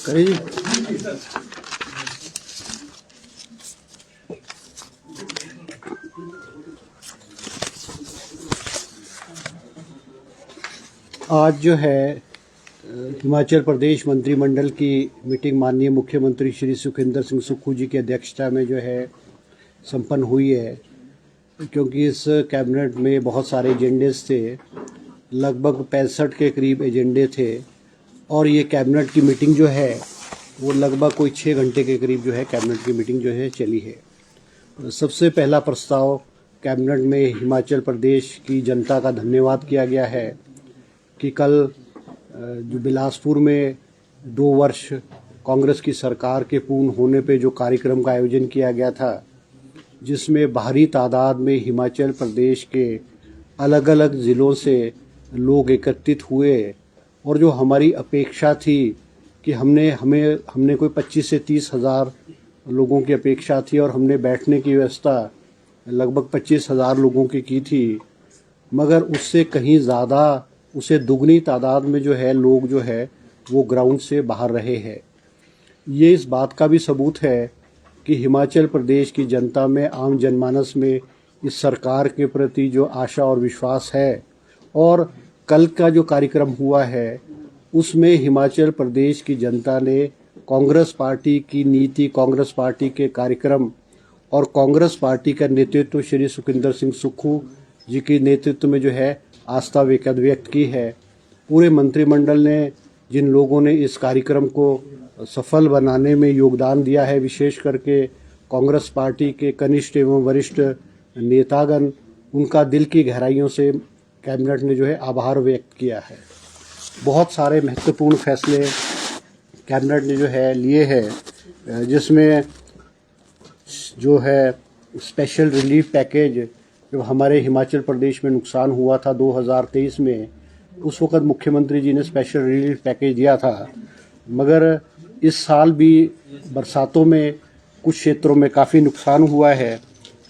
करिए। आज जो है हिमाचल प्रदेश मंत्रिमंडल की मीटिंग माननीय मुख्यमंत्री श्री सुखविंदर सिंह सुक्खू जी की अध्यक्षता में जो है संपन्न हुई है, क्योंकि इस कैबिनेट में बहुत सारे एजेंडेस थे, लगभग 65 के करीब एजेंडे थे और ये कैबिनेट की मीटिंग जो है वो लगभग कोई 6 घंटे के करीब जो है कैबिनेट की मीटिंग जो है चली है। सबसे पहला प्रस्ताव कैबिनेट में हिमाचल प्रदेश की जनता का धन्यवाद किया गया है कि कल जो बिलासपुर में 2 वर्ष कांग्रेस की सरकार के पूर्ण होने पे जो कार्यक्रम का आयोजन किया गया था, जिसमें भारी तादाद में हिमाचल प्रदेश के अलग अलग ज़िलों से लोग एकत्रित हुए और जो हमारी अपेक्षा थी कि हमने कोई 25 से 30 हज़ार लोगों की अपेक्षा थी और हमने बैठने की व्यवस्था लगभग 25 हज़ार लोगों की थी, मगर उससे कहीं ज़्यादा, उसे दुगनी तादाद में जो है लोग जो है वो ग्राउंड से बाहर रहे हैं। ये इस बात का भी सबूत है कि हिमाचल प्रदेश की जनता में, आम जनमानस में इस सरकार के प्रति जो आशा और विश्वास है। और कल का जो कार्यक्रम हुआ है उसमें हिमाचल प्रदेश की जनता ने कांग्रेस पार्टी की नीति, कांग्रेस पार्टी के कार्यक्रम और कांग्रेस पार्टी का नेतृत्व श्री सुखविंदर सिंह सुक्खू जी के नेतृत्व में जो है आस्था व्यक्त की है। पूरे मंत्रिमंडल ने, जिन लोगों ने इस कार्यक्रम को सफल बनाने में योगदान दिया है, विशेष करके कांग्रेस पार्टी के कनिष्ठ एवं वरिष्ठ नेतागण, उनका दिल की गहराइयों से कैबिनेट ने जो है आभार व्यक्त किया है। बहुत सारे महत्वपूर्ण फैसले कैबिनेट ने जो है लिए हैं, जिसमें जो है स्पेशल रिलीफ पैकेज, जब हमारे हिमाचल प्रदेश में नुकसान हुआ था 2023 में, उस वक्त मुख्यमंत्री जी ने स्पेशल रिलीफ पैकेज दिया था, मगर इस साल भी बरसातों में कुछ क्षेत्रों में काफ़ी नुकसान हुआ है,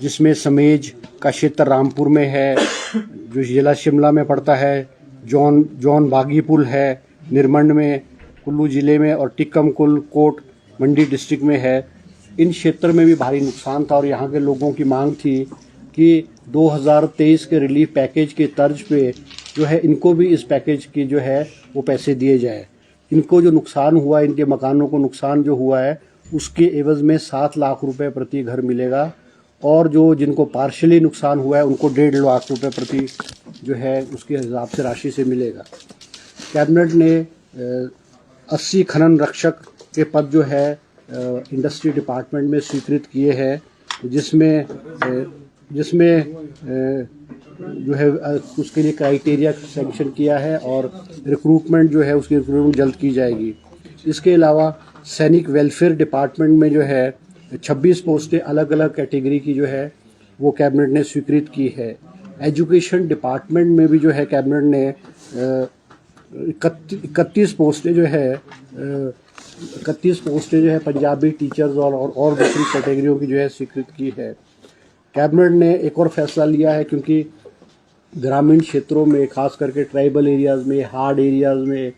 जिसमें समेज का क्षेत्र रामपुर में है, जो जिला शिमला में पड़ता है, जॉन बागी पुल है निरमंड में, कुल्लू ज़िले में, और टिक्कम कुल कोट मंडी डिस्ट्रिक्ट में है। इन क्षेत्र में भी भारी नुकसान था और यहाँ के लोगों की मांग थी कि 2023 के रिलीफ पैकेज के तर्ज पे जो है इनको भी इस पैकेज की जो है वो पैसे दिए जाए। इनको जो नुकसान हुआ, इनके मकानों को नुकसान जो हुआ है उसके एवज में 7 लाख रुपए प्रति घर मिलेगा, और जो जिनको पार्शली नुकसान हुआ है उनको 1.5 लाख रुपए प्रति जो है उसके हिसाब से राशि से मिलेगा। कैबिनेट ने 80 खनन रक्षक के पद जो है इंडस्ट्री डिपार्टमेंट में स्वीकृत किए हैं, जिसमें जो है उसके लिए क्राइटेरिया सैंक्शन किया है और रिक्रूटमेंट जो है उसकी रिक्रूटमेंट जल्द की जाएगी। इसके अलावा सैनिक वेलफेयर डिपार्टमेंट में जो है 26 पोस्टें अलग अलग कैटेगरी की जो है वो कैबिनेट ने स्वीकृत की है। एजुकेशन डिपार्टमेंट में भी जो है कैबिनेट ने 31 पोस्टें जो है पंजाबी टीचर्स और दूसरी कैटेगरियों की जो है स्वीकृत की है। कैबिनेट ने एक और फैसला लिया है, क्योंकि ग्रामीण क्षेत्रों में, खास करके ट्राइबल एरियाज़ में, हार्ड एरियाज़ में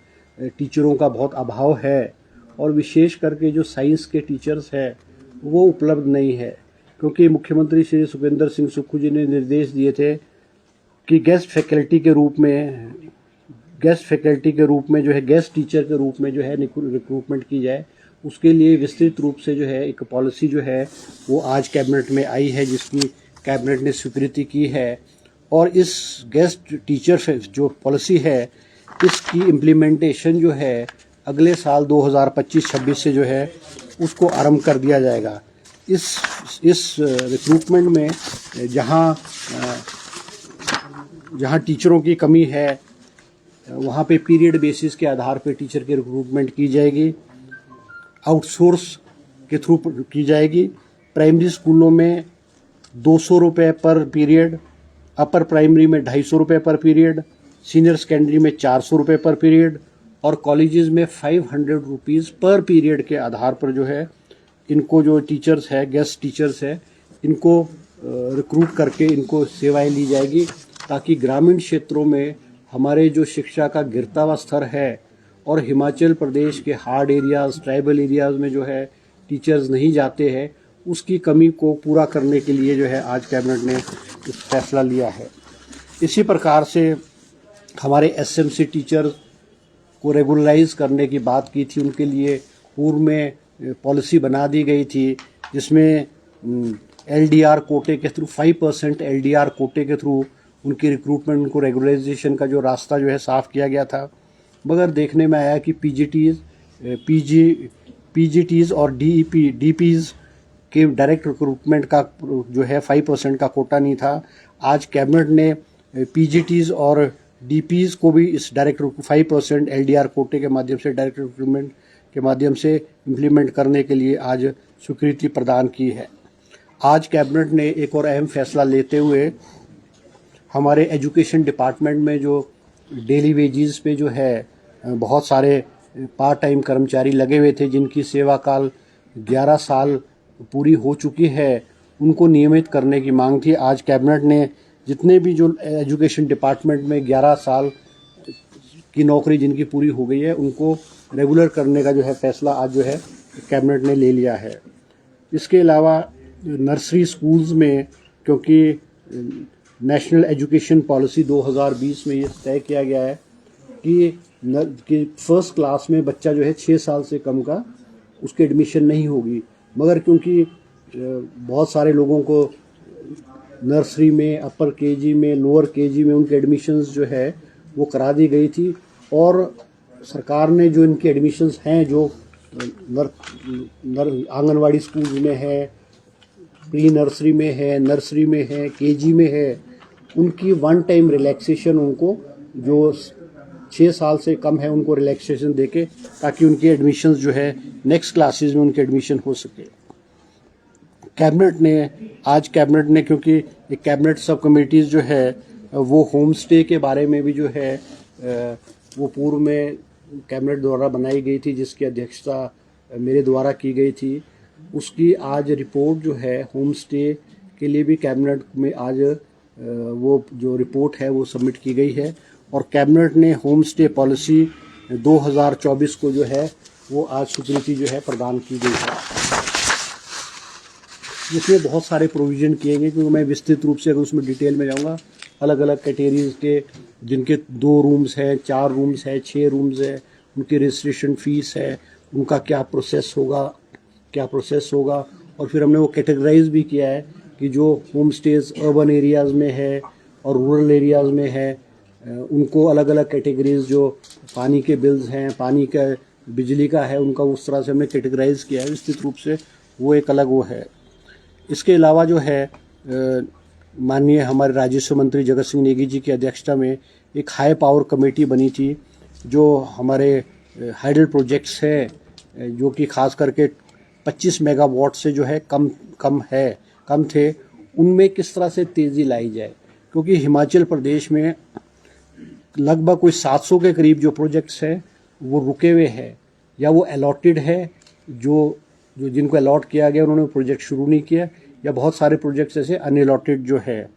टीचरों का बहुत अभाव है, और विशेष करके जो साइंस के टीचर्स हैं वो उपलब्ध नहीं है, क्योंकि मुख्यमंत्री श्री सुखविंदर सिंह सुक्खू जी ने निर्देश दिए थे कि गेस्ट फैकल्टी के रूप में जो है गेस्ट टीचर के रूप में जो है रिक्रूटमेंट की जाए। उसके लिए विस्तृत रूप से जो है एक पॉलिसी जो है वो आज कैबिनेट में आई है, जिसकी कैबिनेट ने स्वीकृति की है। और इस गेस्ट टीचर जो पॉलिसी है, इसकी इम्प्लीमेंटेशन जो है अगले साल 2025-26 से जो है उसको आरंभ कर दिया जाएगा। इस रिक्रूटमेंट में जहाँ टीचरों की कमी है वहाँ पे पीरियड बेसिस के आधार पे टीचर की रिक्रूटमेंट की जाएगी, आउटसोर्स के थ्रू की जाएगी। प्राइमरी स्कूलों में 200 रुपये पर पीरियड, अपर प्राइमरी में 250 रुपये पर पीरियड, सीनियर सेकेंडरी में 400 रुपये पर पीरियड और कॉलेजेस में 500 रुपीज़ पर पीरियड के आधार पर जो है इनको जो टीचर्स है, गेस्ट टीचर्स है, इनको रिक्रूट करके इनको सेवाएं ली जाएगी, ताकि ग्रामीण क्षेत्रों में हमारे जो शिक्षा का गिरता हुआ स्तर है और हिमाचल प्रदेश के हार्ड एरियाज़, ट्राइबल एरियाज़ में जो है टीचर्स नहीं जाते हैं, उसकी कमी को पूरा करने के लिए जो है आज कैबिनेट ने इस फैसला लिया है। इसी प्रकार से हमारे एसएमसी टीचर को रेगुलराइज करने की बात की थी, उनके लिए पूर्व में पॉलिसी बना दी गई थी, जिसमें एलडीआर कोटे के थ्रू 5% एलडीआर कोटे के थ्रू उनकी रिक्रूटमेंट को रेगुलराइजेशन का जो रास्ता जो है साफ़ किया गया था। मगर देखने में आया कि पीजीटीज़ और डीपीज़ के डायरेक्ट रिक्रूटमेंट का जो है 5% का कोटा नहीं था। आज कैबिनेट ने पीजीटीज़ और डीपीज़ को भी इस डायरेक्ट 5% एलडीआर कोटे के माध्यम से डायरेक्ट रिक्रूटमेंट के माध्यम से इम्प्लीमेंट करने के लिए आज स्वीकृति प्रदान की है। आज कैबिनेट ने एक और अहम फैसला लेते हुए हमारे एजुकेशन डिपार्टमेंट में जो डेली वेजेस पे जो है बहुत सारे पार्ट टाइम कर्मचारी लगे हुए थे, जिनकी सेवा काल 11 साल पूरी हो चुकी है, उनको नियमित करने की मांग थी। आज कैबिनेट ने जितने भी जो एजुकेशन डिपार्टमेंट में 11 साल की नौकरी जिनकी पूरी हो गई है, उनको रेगुलर करने का जो है फैसला आज जो है कैबिनेट ने ले लिया है। इसके अलावा नर्सरी स्कूल्स में, क्योंकि नेशनल एजुकेशन पॉलिसी 2020 में ये तय किया गया है कि फर्स्ट क्लास में बच्चा जो है 6 साल से कम का उसकी एडमिशन नहीं होगी, मगर क्योंकि बहुत सारे लोगों को नर्सरी में, अपर केजी में, लोअर केजी में उनके एडमिशन्स जो है वो करा दी गई थी, और सरकार ने जो इनके एडमिशन्स हैं जो आंगनवाड़ी स्कूल में है, प्री नर्सरी में है, नर्सरी में है, केजी में है, उनकी वन टाइम रिलैक्सेशन, उनको जो 6 साल से कम है उनको रिलैक्सेशन देके, ताकि उनके एडमिशन्स जो है नेक्स्ट क्लासेस में उनके एडमिशन हो सके। कैबिनेट ने क्योंकि एक कैबिनेट सब कमेटीज़ जो है वो होम स्टे के बारे में भी जो है वो पूर्व में कैबिनेट द्वारा बनाई गई थी, जिसकी अध्यक्षता मेरे द्वारा की गई थी, उसकी आज रिपोर्ट जो है होम स्टे के लिए भी कैबिनेट में आज वो जो रिपोर्ट है वो सबमिट की गई है, और कैबिनेट ने होम स्टे पॉलिसी 2024 को जो है वो आज स्वीकृति जो है प्रदान की गई है, जिसमें बहुत सारे प्रोविज़न किए गए। क्योंकि मैं विस्तृत रूप से अगर उसमें डिटेल में जाऊँगा, अलग अलग कैटेगरीज के जिनके 2 रूम्स हैं, 4 रूम्स है, 6 रूम्स है, उनकी रजिस्ट्रेशन फ़ीस है, उनका क्या प्रोसेस होगा, और फिर हमने वो कैटेगराइज भी किया है कि जो होम स्टेज अर्बन एरियाज़ में है और रूरल एरियाज़ में है, उनको अलग अलग कैटेगरीज, जो पानी के बिल्स हैं, पानी का, बिजली का है, उनका उस तरह से हमने कैटेगराइज किया है विस्तृत रूप से, वो एक अलग वो है। इसके अलावा जो है माननीय हमारे राजस्व मंत्री जगत सिंह नेगी जी की अध्यक्षता में एक हाई पावर कमेटी बनी थी, जो हमारे हाइडल प्रोजेक्ट्स हैं जो कि खास करके 25 मेगावाट से जो है कम थे, उनमें किस तरह से तेज़ी लाई जाए, क्योंकि हिमाचल प्रदेश में लगभग कोई 700 के करीब जो प्रोजेक्ट्स हैं वो रुके हुए हैं, या वो अलॉटेड है, जो जिनको अलॉट किया गया उन्होंने प्रोजेक्ट शुरू नहीं किया, या बहुत सारे प्रोजेक्ट्स ऐसे अनअलॉटेड जो है।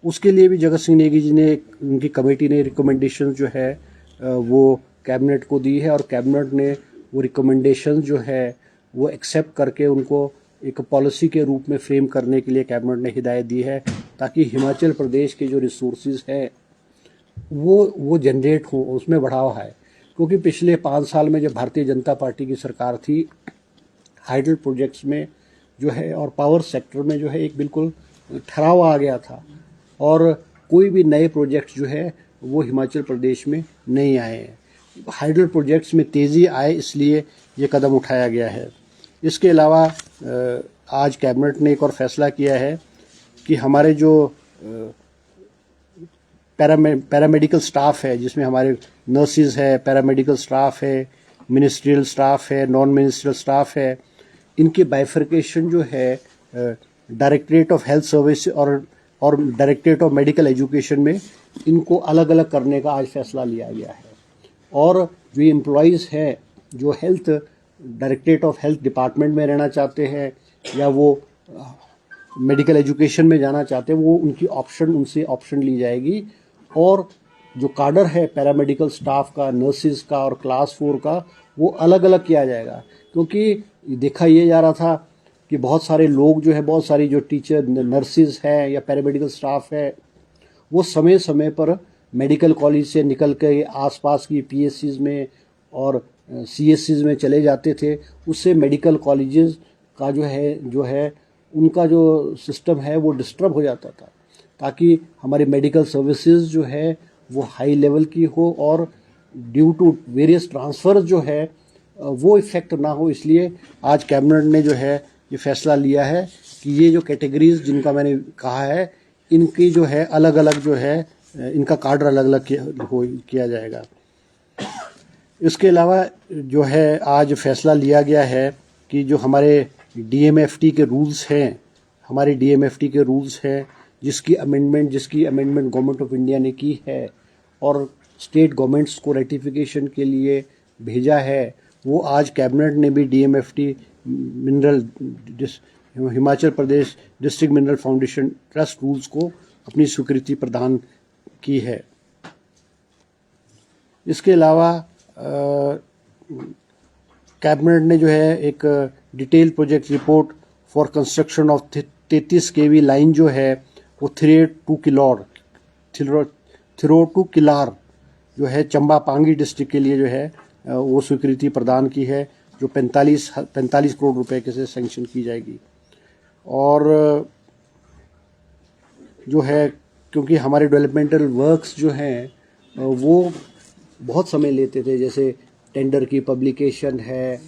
उसके लिए भी जगत सिंह नेगी जी ने, उनकी कमेटी ने रिकमेंडेशन जो है वो कैबिनेट को दी है, और कैबिनेट ने वो रिकमेंडेशन जो है वो एक्सेप्ट करके उनको एक पॉलिसी के रूप में फ्रेम करने के लिए कैबिनेट ने हिदायत दी है। ताकि हिमाचल प्रदेश के जो रिसोर्सेज हैं वो जनरेट हो, उसमें बढ़ावा है। क्योंकि पिछले 5 साल में जब भारतीय जनता पार्टी की सरकार थी, हाइडल प्रोजेक्ट्स में जो है और पावर सेक्टर में जो है एक बिल्कुल ठहराव आ गया था और कोई भी नए प्रोजेक्ट्स जो है वो हिमाचल प्रदेश में नहीं आए हैं। हाइडल प्रोजेक्ट्स में तेज़ी आए इसलिए ये कदम उठाया गया है। इसके अलावा आज कैबिनेट ने एक और फैसला किया है कि हमारे जो पैरामेडिकल स्टाफ है, जिसमें हमारे नर्सिस है, पैरामेडिकल स्टाफ है, मिनिस्ट्रियल स्टाफ है, नॉन मिनिस्ट्रियल स्टाफ है, इनके बाइफर्केशन जो है डायरेक्टरेट ऑफ हेल्थ सर्विस और डायरेक्टरेट ऑफ मेडिकल एजुकेशन में इनको अलग अलग करने का आज फैसला लिया गया है। और जो एम्प्लॉयज़ हैं जो health directorate of health department में रहना चाहते हैं या वो मेडिकल एजुकेशन में जाना चाहते हैं, वो उनसे ऑप्शन ली जाएगी। और जो काडर है पैरामेडिकल स्टाफ का, नर्सिस का और क्लास 4 का, वो अलग अलग किया जाएगा। क्योंकि देखा ये जा रहा था कि बहुत सारे लोग जो है, बहुत सारी जो टीचर नर्सिस हैं या पैरामेडिकल स्टाफ है, वो समय समय पर मेडिकल कॉलेज से निकल के आसपास की पीएससीज में और सीएससीज में चले जाते थे। उससे मेडिकल कॉलेजेस का जो है उनका जो सिस्टम है वो डिस्टर्ब हो जाता था, ताकि हमारी मेडिकल सर्विसेज जो है वो हाई लेवल की हो और ड्यू टू वेरियस ट्रांसफर्स जो है वो इफ़ेक्ट ना हो। इसलिए आज कैबिनेट ने जो है ये फैसला लिया है कि ये जो कैटेगरीज जिनका मैंने कहा है, इनकी जो है अलग अलग जो है इनका कार्डर अलग अलग किया जाएगा। इसके अलावा जो है आज फैसला लिया गया है कि जो हमारे डीएमएफटी के रूल्स हैं, जिसकी अमेंडमेंट गवर्नमेंट ऑफ इंडिया ने की है और स्टेट गवर्नमेंट्स को रेटिफिकेशन के लिए भेजा है, वो आज कैबिनेट ने भी DMFT Himachal Pradesh district mineral foundation trust rules को अपनी स्वीकृति प्रदान की है। इसके अलावा कैबिनेट ने जो है एक detail project report for construction of 33 kV line जो है वो थिरो टू किलार जो है चंबा पांगी डिस्ट्रिक्ट के लिए जो है वो स्वीकृति प्रदान की है, जो 45 करोड़ रुपए के से सैंक्शन की जाएगी। और जो है क्योंकि हमारे डेवलपमेंटल वर्क्स जो हैं वो बहुत समय लेते थे, जैसे टेंडर की पब्लिकेशन है,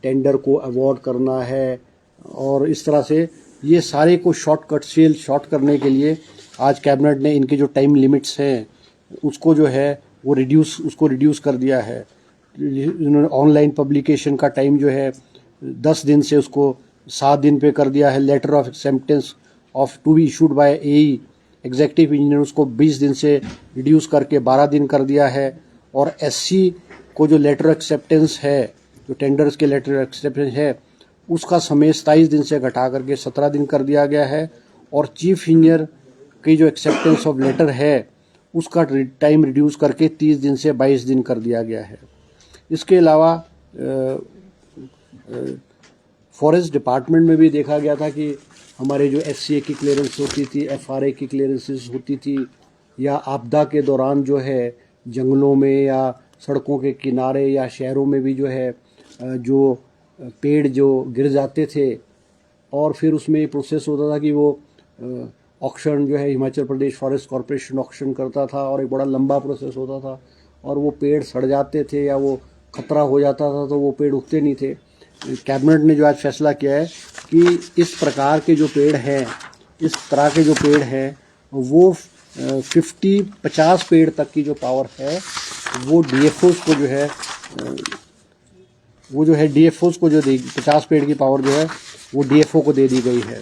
टेंडर को अवॉर्ड करना है, और इस तरह से ये सारे को शॉर्ट करने के लिए आज कैबिनेट ने इनके जो टाइम लिमिट्स हैं उसको जो है वो रिड्यूस कर दिया है। इन्होंने ऑनलाइन पब्लिकेशन का टाइम जो है 10 दिन से उसको 7 दिन पे कर दिया है। Letter of acceptance of to be issued by AE executive engineer उसको 20 दिन से रिड्यूस करके 12 दिन कर दिया है। और एससी को जो लेटर एक्सेप्टेंस है, जो टेंडर्स के लेटर एक्सेप्टेंस है, उसका समय 27 दिन से घटा करके 17 दिन कर दिया गया है। और चीफ इंजीनियर की जो एक्सेप्टेंस ऑफ लेटर है उसका टाइम रिड्यूस करके 30 दिन से 22 दिन कर दिया गया है। इसके अलावा फॉरेस्ट डिपार्टमेंट में भी देखा गया था कि हमारे जो एफसीए की क्लियरेंस होती थी, एफआरए की क्लियरेंसेस होती थी, या आपदा के दौरान जो है जंगलों में या सड़कों के किनारे या शहरों में भी जो है जो पेड़ जो गिर जाते थे और फिर उसमें ये प्रोसेस होता था कि वो ऑक्शन जो है Himachal Pradesh forest corporation auction करता था और एक बड़ा लंबा प्रोसेस होता था और वो पेड़ सड़ जाते थे या वो खतरा हो जाता था तो वो पेड़ उगते नहीं थे। कैबिनेट ने जो आज फैसला किया है कि इस प्रकार के जो पेड़ हैं, इस तरह के जो पेड़ हैं वो 50 पेड़ तक की जो पावर है वो डीएफओस को जो है डीएफओस को जो दे 50 पेड़ की पावर जो है वो डीएफओ को दे दी गई है।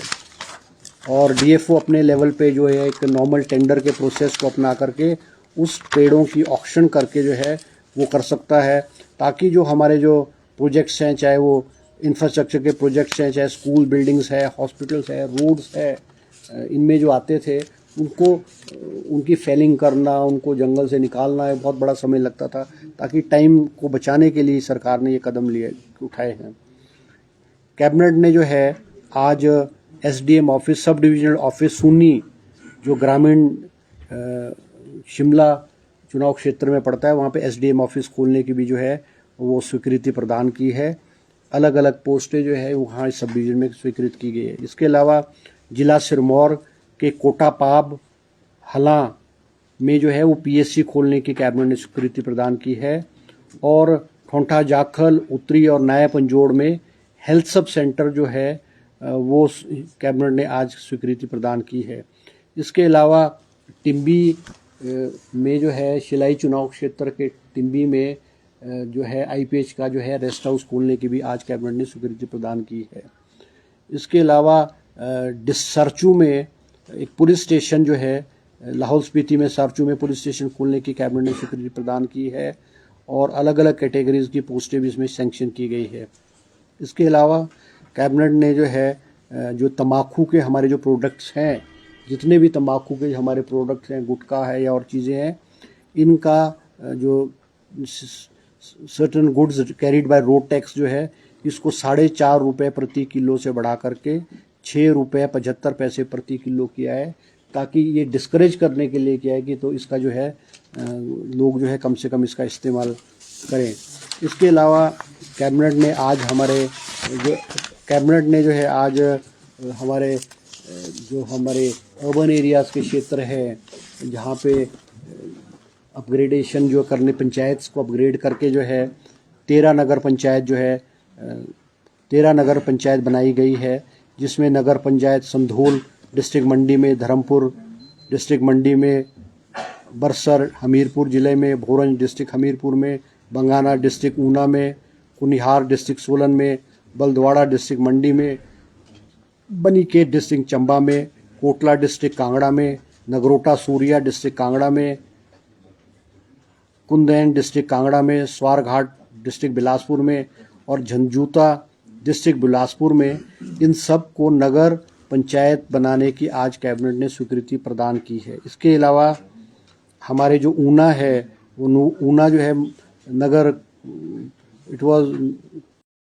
और डीएफओ अपने लेवल पे जो है एक नॉर्मल टेंडर के प्रोसेस को अपना करके उस पेड़ों की ऑक्शन करके जो है वो कर सकता है, ताकि जो हमारे जो प्रोजेक्ट्स हैं, चाहे वो इंफ्रास्ट्रक्चर के प्रोजेक्ट्स हैं, चाहे स्कूल बिल्डिंग्स है, हॉस्पिटल्स है, रोड्स है, इनमें जो आते थे उनको उनकी फेलिंग करना, उनको जंगल से निकालना है बहुत बड़ा समय लगता था। ताकि टाइम को बचाने के लिए सरकार ने ये कदम उठाए हैं। कैबिनेट ने जो है आज SDM office, sub divisional office Sunni जो ग्रामीण शिमला चुनाव क्षेत्र में पड़ता है, वहाँ पे एसडीएम ऑफिस खोलने की भी जो है वो स्वीकृति प्रदान की है। अलग अलग पोस्टें जो है वहाँ इस सब डिवीजन में स्वीकृत की गई है। इसके अलावा जिला सिरमौर के कोटापाब हला में जो है वो पीएससी खोलने की कैबिनेट ने स्वीकृति प्रदान की है। और ठोंठा जाखल, उत्तरी और नया पंजोड़ में हेल्थ सब सेंटर जो है वो कैबिनेट ने आज स्वीकृति प्रदान की है। इसके अलावा टिम्बी में जो है शिलाई चुनाव क्षेत्र के टिम्बी में जो है आईपीएच का जो है रेस्ट हाउस खोलने की भी आज कैबिनेट ने स्वीकृति प्रदान की है। इसके अलावा सरचू में एक पुलिस स्टेशन जो है, लाहौल स्पीति में सरचू में पुलिस स्टेशन खोलने की कैबिनेट ने स्वीकृति प्रदान की है और अलग अलग कैटेगरीज की पोस्टें भी इसमें सैंक्शन की गई है। इसके अलावा कैबिनेट ने जो है जो तम्बाकू के हमारे जो प्रोडक्ट्स हैं, जितने भी तम्बाकू के हमारे प्रोडक्ट्स हैं, गुटखा है या और चीज़ें हैं, इनका जो certain goods carried by road tax जो है इसको 4.5 रुपये प्रति किलो से बढ़ा करके 6 रुपये 75 पैसे प्रति किलो किया है, ताकि ये डिस्करेज करने के लिए किया है कि तो इसका जो है लोग जो है कम से कम इसका इस्तेमाल करें। इसके अलावा कैबिनेट ने आज हमारे अर्बन एरियाज़ के क्षेत्र है, जहाँ पे अपग्रेडेशन जो करने, पंचायत को अपग्रेड करके जो है 13 नगर पंचायत बनाई गई है, जिसमें नगर पंचायत संधोल डिस्ट्रिक्ट मंडी में, धर्मपुर डिस्ट्रिक्ट मंडी में, बरसर हमीरपुर ज़िले में, भोरंज डिस्ट्रिक्ट हमीरपुर में, बंगाना डिस्ट्रिक्ट ऊना में, कुनिहार डिस्ट्रिक्ट सोलन में, बलद्वाड़ा डिस्ट्रिक्ट मंडी में, बनीखेत डिस्ट्रिक्ट चंबा में, कोटला डिस्ट्रिक्ट कांगड़ा में, नगरोटा सूरिया डिस्ट्रिक्ट कांगड़ा में, कुंदैन डिस्ट्रिक्ट कांगड़ा में, स्वारघाट डिस्ट्रिक्ट बिलासपुर में और झंझूता डिस्ट्रिक्ट बिलासपुर में, इन सब को नगर पंचायत बनाने की आज कैबिनेट ने स्वीकृति प्रदान की है। इसके अलावा हमारे जो ऊना है, वो ऊना जो है नगर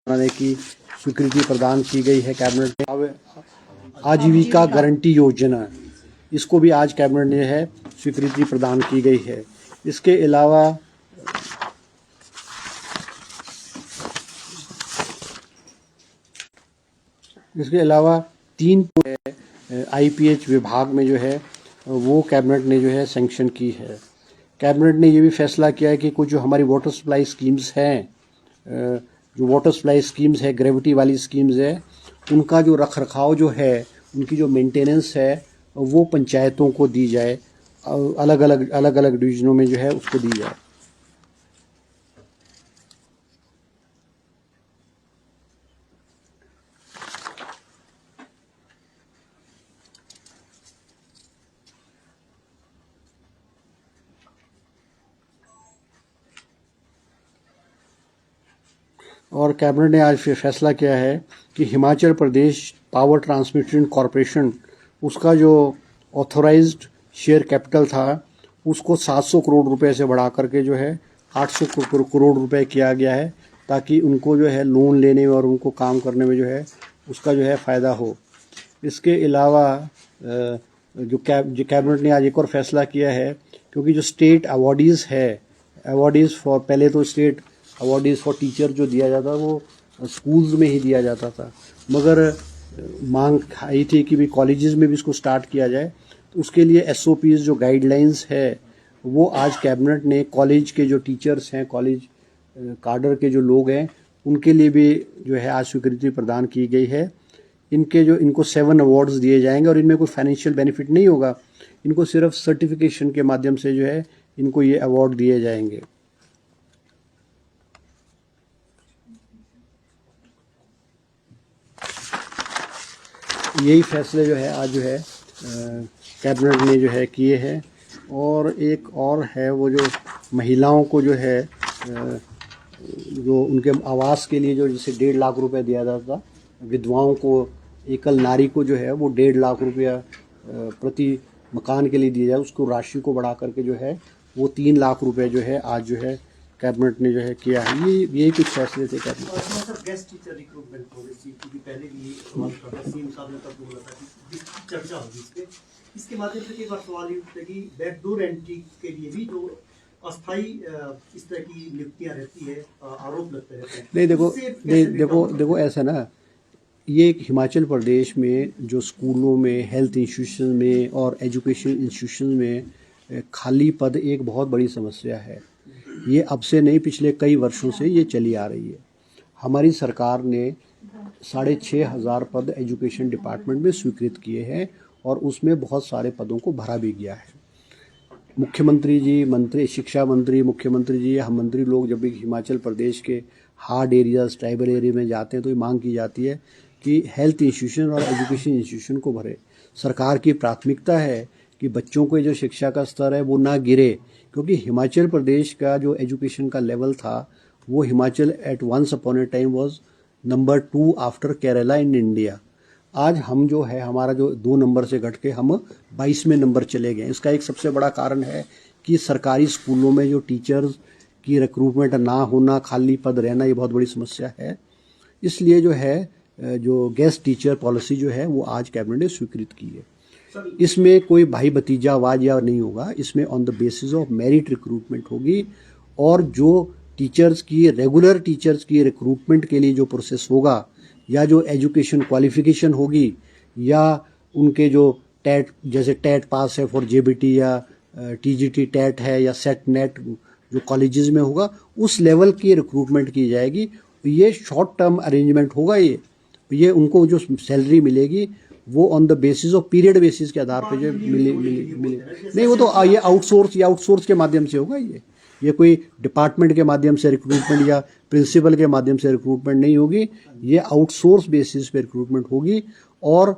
बनाने की स्वीकृति प्रदान की गई है कैबिनेट ने। आजीविका गारंटी योजना, इसको भी आज कैबिनेट ने है स्वीकृति प्रदान की गई है। इसके अलावा 3 आईपीएच विभाग में जो है वो कैबिनेट ने जो है सैंक्शन की है। कैबिनेट ने ये भी फैसला किया है कि कुछ जो हमारी वाटर सप्लाई स्कीम्स हैं, जो वाटर सप्लाई स्कीम्स है, ग्रेविटी वाली स्कीम्स है, उनका जो रख रखाव जो है, उनकी जो मेंटेनेंस है वो पंचायतों को दी जाए, अलग अलग डिवीजनों में जो है उसको दी जाए। और कैबिनेट ने आज फैसला किया है कि Himachal Pradesh power transmission corporation, उसका जो ऑथोराइज्ड शेयर कैपिटल था उसको 700 करोड़ रुपए से बढ़ा करके जो है 800 करोड़ रुपए किया गया है, ताकि उनको जो है लोन लेने में और उनको काम करने में जो है उसका जो है फ़ायदा हो। इसके अलावा जो कैबिनेट ने आज एक और फैसला किया है, क्योंकि जो स्टेट अवार्डीज़ है, अवार्डीज़ फॉर, पहले तो स्टेट अवार्डीज़ फॉर टीचर जो दिया जाता वो स्कूल्स में ही दिया जाता था, मगर मांग आई थी कि भी कॉलेजेस में भी इसको स्टार्ट किया जाए। तो उसके लिए एसओपीज़ जो गाइडलाइंस है वो आज कैबिनेट ने कॉलेज के जो टीचर्स हैं, कॉलेज काडर के जो लोग हैं, उनके लिए भी जो है आज स्वीकृति प्रदान की गई है। इनको 7 अवार्ड्स दिए जाएंगे और इनमें कोई फाइनेंशियल बेनिफिट नहीं होगा, इनको सिर्फ सर्टिफिकेशन के माध्यम से जो है इनको ये अवार्ड दिए जाएंगे। यही फैसले जो है आज जो है कैबिनेट ने जो है किए हैं। और एक और है वो जो महिलाओं को जो है जो उनके आवास के लिए जो जैसे 1.5 लाख रुपए दिया जाता था, विधवाओं को, एकल नारी को जो है वो 1.5 लाख रुपया प्रति मकान के लिए दिया जाए, उसको राशि को बढ़ा करके जो है वो 3 लाख रुपए जो है आज जो है कैबिनेट ने जो है किया है, ये यही कुछ फैसले थे कैबिनेट। और sir guest teacher recruitment policy, क्योंकि पहले भी सवाल था, सीएम साहब ने तब बोला था कि चर्चा होगी इस पे, इसके माध्यम से एक बार सवाल ये उठता है कि बैकडोर एंट्री के लिए भी जो अस्थायी इस तरह की नियुक्तियां रहती है, आरोप लगते रहते हैं। नहीं देखो, उससे नहीं कैसे देखो बेटा देखो ऐसा ना, ये एक हिमाचल प्रदेश में जो स्कूलों में, हेल्थ इंस्टीट्यूशन में और एजुकेशन इंस्टीट्यूशन में खाली पद एक बहुत बड़ी समस्या है। ये अब से नहीं, पिछले कई वर्षों से ये चली आ रही है। हमारी सरकार ने 6,500 पद एजुकेशन डिपार्टमेंट में स्वीकृत किए हैं और उसमें बहुत सारे पदों को भरा भी गया है। मुख्यमंत्री जी, मंत्री, शिक्षा मंत्री, मुख्यमंत्री जी, हम मंत्री लोग जब भी हिमाचल प्रदेश के हार्ड एरियाज, ट्राइबल एरिया में जाते हैं तो ये मांग की जाती है कि हेल्थ इंस्टीट्यूशन और एजुकेशन इंस्टीट्यूशन को भरे। सरकार की प्राथमिकता है कि बच्चों को जो शिक्षा का स्तर है वो ना गिरे, क्योंकि हिमाचल प्रदेश का जो एजुकेशन का लेवल था वो Himachal at once upon a time was number 2 after Kerala in India. आज हम जो है, हमारा जो 2 नंबर से घट के हम 22वें नंबर चले गए। इसका एक सबसे बड़ा कारण है कि सरकारी स्कूलों में जो टीचर्स की रिक्रूटमेंट ना होना, खाली पद रहना, ये बहुत बड़ी समस्या है। इसलिए जो है, जो गेस्ट टीचर पॉलिसी जो है वो आज कैबिनेट ने स्वीकृत की है। इसमें कोई भाई भतीजावाद या नहीं होगा, इसमें on the basis of merit recruitment होगी। और जो टीचर्स की, रेगुलर टीचर्स की रिक्रूटमेंट के लिए जो प्रोसेस होगा, या जो एजुकेशन क्वालिफिकेशन होगी, या उनके जो टेट, जैसे टेट पास है फॉर जेबीटी या टीजीटी टेट है या सेट नेट जो कॉलेजेस में होगा, उस लेवल की रिक्रूटमेंट की जाएगी। ये शॉर्ट टर्म अरेंजमेंट होगा। ये उनको जो सैलरी मिलेगी वो on the basis of period basis के आधार पे जो मिले नहीं, वो तो ये आउटसोर्स के माध्यम से होगा। ये कोई डिपार्टमेंट के माध्यम से रिक्रूटमेंट या प्रिंसिपल के माध्यम से रिक्रूटमेंट नहीं होगी। ये आउटसोर्स बेसिस पे रिक्रूटमेंट होगी और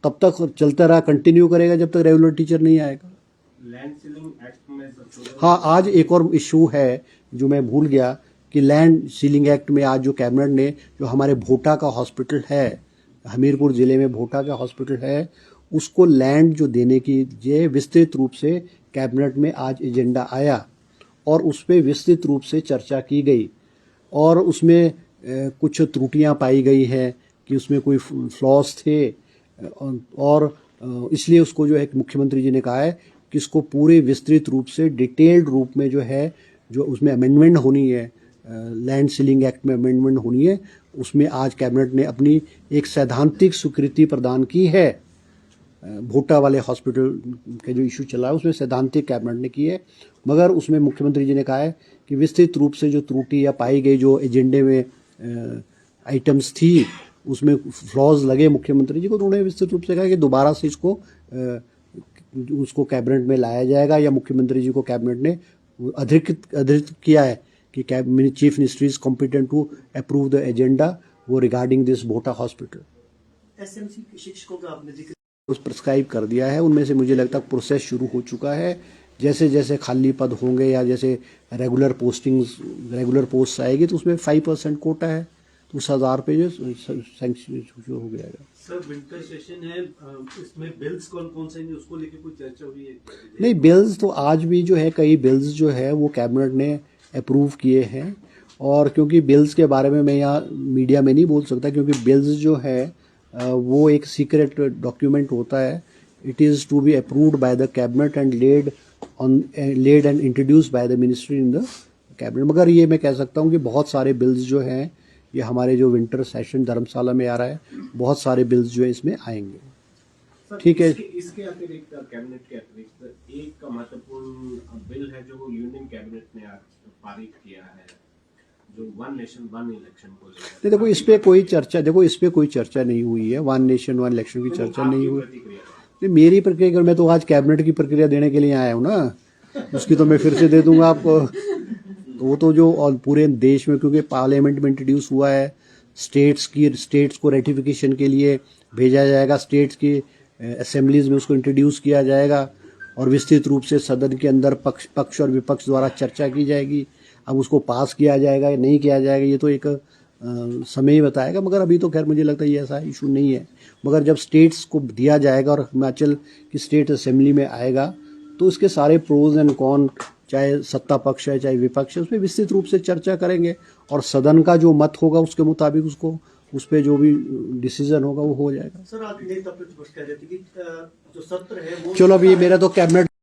तब तक चलता रहा, कंटिन्यू करेगा जब तक रेगुलर टीचर नहीं आएगा। लैंड सीलिंग एक्ट में हाँ, आज एक और इशू है जो मैं भूल गया कि लैंड सीलिंग एक्ट में आज जो कैबिनेट ने, जो हमारे भोटा का हॉस्पिटल है, हमीरपुर जिले में भोटा का हॉस्पिटल है, उसको लैंड जो देने की ये विस्तृत रूप से कैबिनेट में आज एजेंडा आया और उस पर विस्तृत रूप से चर्चा की गई। और उसमें कुछ त्रुटियां पाई गई हैं कि उसमें कोई फ्लॉज थे, और इसलिए उसको जो है मुख्यमंत्री जी ने कहा है कि इसको पूरे विस्तृत रूप से डिटेल्ड रूप में जो है, जो उसमें अमेंडमेंट होनी है, लैंड सीलिंग एक्ट में अमेंडमेंट होनी है, उसमें आज कैबिनेट ने अपनी एक सैद्धांतिक स्वीकृति प्रदान की है। भोटा वाले हॉस्पिटल के जो इशू चला है उसमें सैद्धांतिक कैबिनेट ने की है, मगर उसमें मुख्यमंत्री जी ने कहा है कि विस्तृत रूप से जो त्रुटि या पाई गई, जो एजेंडे में आइटम्स थी उसमें फ्लॉज लगे मुख्यमंत्री जी को, तो उन्होंने विस्तृत रूप से कहा कि दोबारा से उसको कैबिनेट में लाया जाएगा, या मुख्यमंत्री जी को कैबिनेट ने अधिकृत किया है कि chief ministry is competent to approve the agenda वो regarding this Bhota hospital. SMC शिक्षकों का आपने जिक्र उस प्रिस्क्राइब कर दिया है, उनमें से मुझे लगता है प्रोसेस शुरू हो चुका है। जैसे जैसे खाली पद होंगे या जैसे रेगुलर पोस्ट आएगी तो उसमें 5% कोटा है, तो उस 1000 पे जो सैंक्शन शुरू हो जाएगा। सर विंटर सेशन है, इसमें बिल्स कौन कौन से हैं उसको लेके कोई चर्चा हुई है? नहीं, बिल्स तो आज भी जो है, कई बिल्स जो है वो कैबिनेट ने अप्रूव किए हैं। और क्योंकि बिल्स के बारे में मैं यहाँ मीडिया में नहीं बोल सकता, क्योंकि बिल्स जो है वो एक सीक्रेट डॉक्यूमेंट होता है। It is to be approved by the cabinet and laid and introduced by the ministry in the cabinet. मगर ये मैं कह सकता हूँ कि बहुत सारे बिल्स जो हैं, ये हमारे जो विंटर सेशन धर्मशाला में आ रहा है, बहुत सारे बिल्स जो है इसमें आएंगे। ठीक है। इसके अतिरिक्त, कैबिनेट के अतिरिक्त एक महत्वपूर्ण बिल है जो यूनियन कैबिनेट ने आज पारित किया है, जो वन नेशन वन इलेक्शन को लेकर। देखो इस पे कोई चर्चा नहीं हुई है। वन नेशन वन इलेक्शन की चर्चा नहीं हुई। मेरी प्रक्रिया, मैं तो आज कैबिनेट की प्रक्रिया देने के लिए आया हूँ ना, उसकी तो मैं फिर से दे दूंगा आपको। वो तो जो और पूरे देश में, क्योंकि पार्लियामेंट में इंट्रोड्यूस हुआ है, स्टेट्स को रेटिफिकेशन के लिए भेजा जाएगा, स्टेट्स की असेंबलीज में उसको इंट्रोड्यूस किया जाएगा और विस्तृत रूप से सदन के अंदर पक्ष और विपक्ष द्वारा चर्चा की जाएगी। अब उसको पास किया जाएगा या नहीं किया जाएगा ये तो एक समय ही बताएगा, मगर अभी तो खैर मुझे लगता है ये ऐसा इशू नहीं है। मगर जब स्टेट्स को दिया जाएगा और हिमाचल की स्टेट असेंबली में आएगा तो उसके सारे प्रोज एंड कॉन चाहे सत्ता पक्ष है चाहे विपक्ष है, उस पर विस्तृत रूप से चर्चा करेंगे और सदन का जो मत होगा उसके मुताबिक उसको उस पर जो भी डिसीजन होगा वो हो जाएगा। सर, आज नेता प्रतिपक्ष कह रहे थे कि जो सत्र है वो चलो अभी मेरा तो कैबिनेट